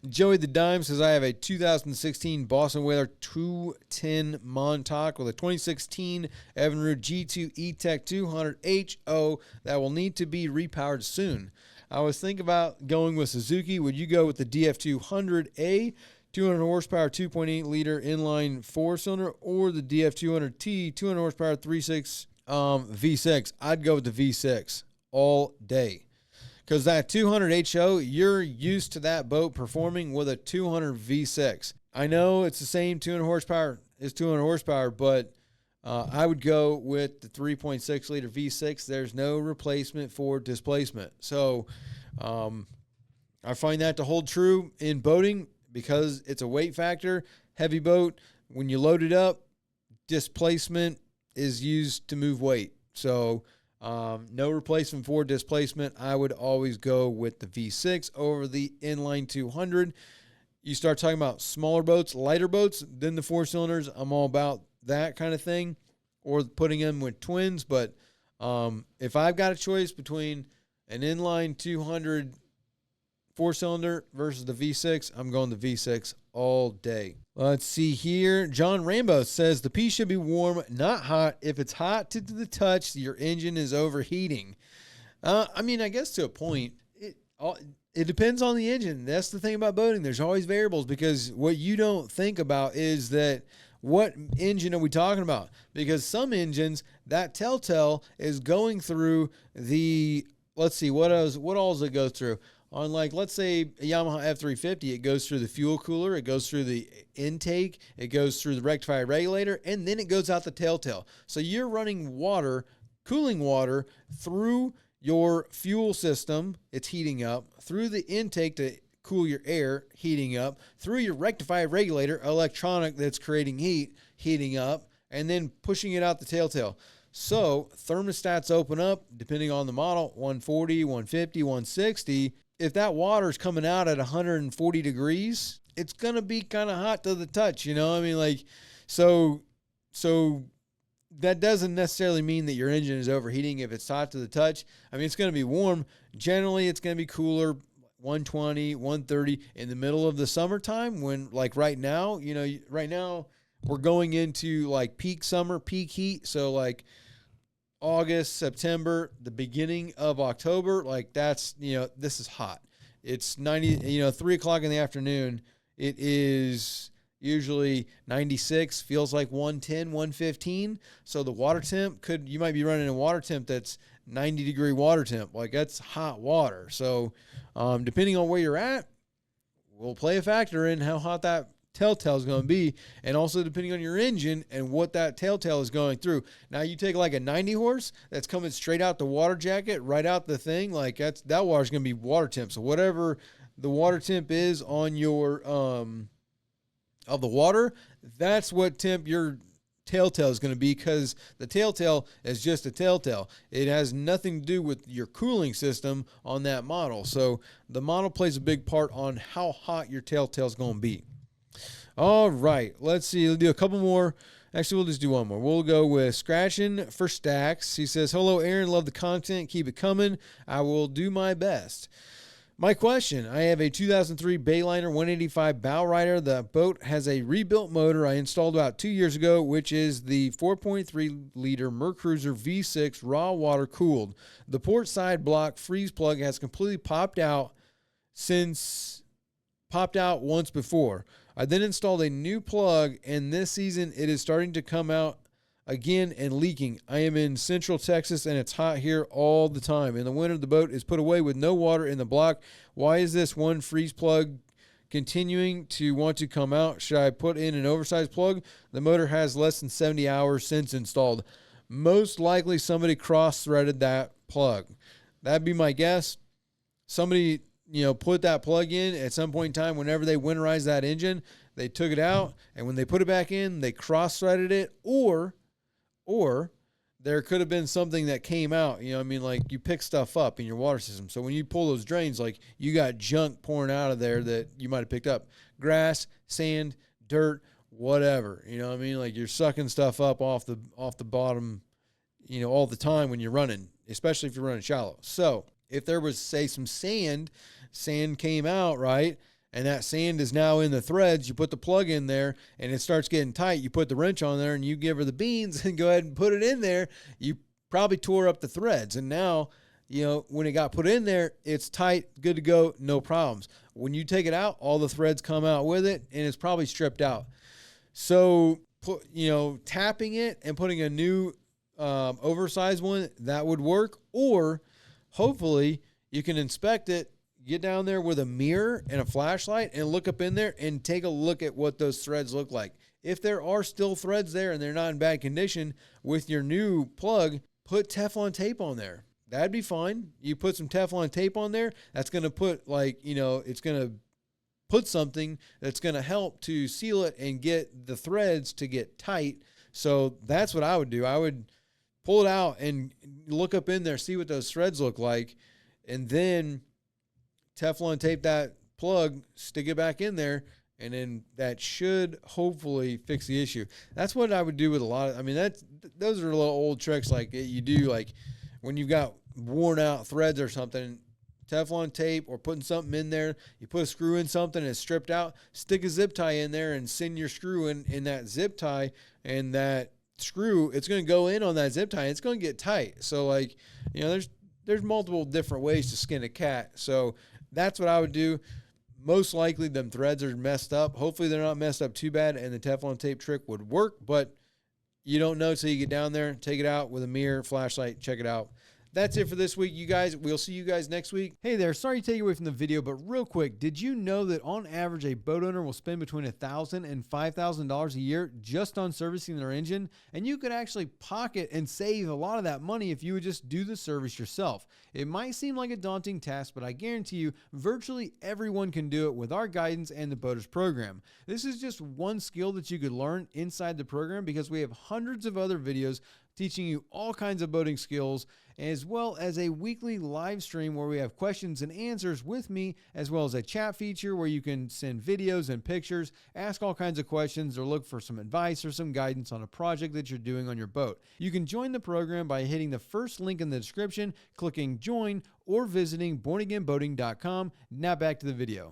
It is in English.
Joey the Dime says, I have a 2016 Boston Whaler 210 Montauk with a 2016 Evinrude G2 E-Tech 200 HO that will need to be repowered soon. I was thinking about going with Suzuki. Would you go with the DF200A, 200 horsepower, 2.8 liter inline four-cylinder, or the DF200T, 200 horsepower, 3.6 V6? I'd go with the V6 all day. Because that 200 HO, you're used to that boat performing with a 200 V6. I know it's the same 200 horsepower as 200 horsepower, but I would go with the 3.6 liter V6. There's no replacement for displacement. So I find that to hold true in boating because it's a weight factor. Heavy boat, when you load it up, displacement is used to move weight. So no replacement for displacement. I would always go with the V6 over the inline 200. You start talking about smaller boats, lighter boats, then the four cylinders. I'm all about that kind of thing, or putting them with twins. But if I've got a choice between an inline 200 four-cylinder versus the V6, I'm going the V6 all day. Let's see here. John Rambo says the piece should be warm, not hot. If it's hot to the touch, your engine is overheating. I mean, I guess to a point. It depends on the engine. That's the thing about boating. There's always variables because what you don't think about is that what engine are we talking about? Because some engines, that Telltale is going through the, let's see, what all does it go through? On, like, let's say a Yamaha F350, it goes through the fuel cooler, it goes through the intake, it goes through the rectifier regulator, and then it goes out the Telltale. So you're running water, cooling water, through your fuel system, it's heating up, through the intake to cool your air, heating up, through your rectifier regulator, electronic that's creating heat, heating up, and then pushing it out the Telltale. So thermostats open up, depending on the model, 140, 150, 160. If that water's coming out at 140 degrees, it's going to be kind of hot to the touch, you know? I mean, like, so that doesn't necessarily mean that your engine is overheating if it's hot to the touch. I mean, it's going to be warm. Generally, it's going to be cooler, 120, 130 in the middle of the summertime when, like right now, you know, right now we're going into like peak summer, peak heat. So like August, September, the beginning of October, like that's, you know, this is hot. It's 3 o'clock in the afternoon. It is usually 96, feels like 110, 115. So the water temp you might be running a water temp that's 90 degree water temp. Like that's hot water. So depending on where you're at, will play a factor in how hot that Telltale is going to be, and also depending on your engine and what that Telltale is going through. Now you take like a 90 horse that's coming straight out the water jacket, right out the thing, like that water's going to be water temp. So whatever the water temp is on your of the water, that's what temp your Telltale is going to be, because the Telltale is just a Telltale. It has nothing to do with your cooling system on that model. So the model plays a big part on how hot your Telltale is going to be. All right, let's see. We'll do a couple more. Actually, we'll just do one more. We'll go with Scratching for Stacks. He says, hello, Aaron. Love the content. Keep it coming. I will do my best. My question, I have a 2003 Bayliner 185 bow rider. The boat has a rebuilt motor I installed about 2 years ago, which is the 4.3 liter Mercruiser V6 raw water cooled. The port side block freeze plug has completely popped out once before. I then installed a new plug, and this season it is starting to come out again and leaking. I am in Central Texas, and it's hot here all the time. In the winter, the boat is put away with no water in the block. Why is this one freeze plug continuing to want to come out? Should I put in an oversized plug? The motor has less than 70 hours since installed. Most likely somebody cross-threaded that plug. That'd be my guess. Somebody, put that plug in at some point in time whenever they winterized that engine. They took it out, and when they put it back in, they cross-threaded it, or there could have been something that came out. Like you pick stuff up in your water system. So when you pull those drains, like you got junk pouring out of there that you might have picked up. Grass, sand, dirt, whatever. Like you're sucking stuff up off the bottom, all the time when you're running, especially if you're running shallow. So if there was, say, some sand came out, right? and that sand is now in the threads. You put the plug in there and it starts getting tight. You put the wrench on there and you give her the beans and go ahead and put it in there. You probably tore up the threads. And now, when it got put in there, it's tight, good to go, no problems. When you take it out, all the threads come out with it and it's probably stripped out. So, tapping it and putting a new oversized one, that would work. Or hopefully you can inspect it, get down there with a mirror and a flashlight and look up in there and take a look at what those threads look like. If there are still threads there and they're not in bad condition, with your new plug, put Teflon tape on there. That'd be fine. You put some Teflon tape on there, that's going to put it's going to put something that's going to help to seal it and get the threads to get tight. So that's what I would do. I would pull it out and look up in there, see what those threads look like, and then Teflon tape that plug, stick it back in there, and then that should hopefully fix the issue. That's what I would do with a lot of, those are little old tricks like you do, like when you've got worn out threads or something, Teflon tape or putting something in there, you put a screw in something and it's stripped out, stick a zip tie in there and send your screw in that zip tie, and that screw, it's going to go in on that zip tie and it's going to get tight. So there's multiple different ways to skin a cat. So that's what I would do. Most likely them threads are messed up. Hopefully they're not messed up too bad and the Teflon tape trick would work, but you don't know till you get down there, take it out with a mirror, flashlight, check it out. That's it for this week, you guys. We'll see you guys next week. Hey there, sorry to take you away from the video, but real quick, did you know that on average a boat owner will spend between $1,000 and $5,000 a year just on servicing their engine? And you could actually pocket and save a lot of that money if you would just do the service yourself. It might seem like a daunting task, but I guarantee you virtually everyone can do it with our guidance and the Boaters program. This is just one skill that you could learn inside the program, because we have hundreds of other videos teaching you all kinds of boating skills, as well as a weekly live stream where we have questions and answers with me, as well as a chat feature where you can send videos and pictures, ask all kinds of questions, or look for some advice or some guidance on a project that you're doing on your boat. You can join the program by hitting the first link in the description, clicking join, or visiting bornagainboating.com. Now back to the video.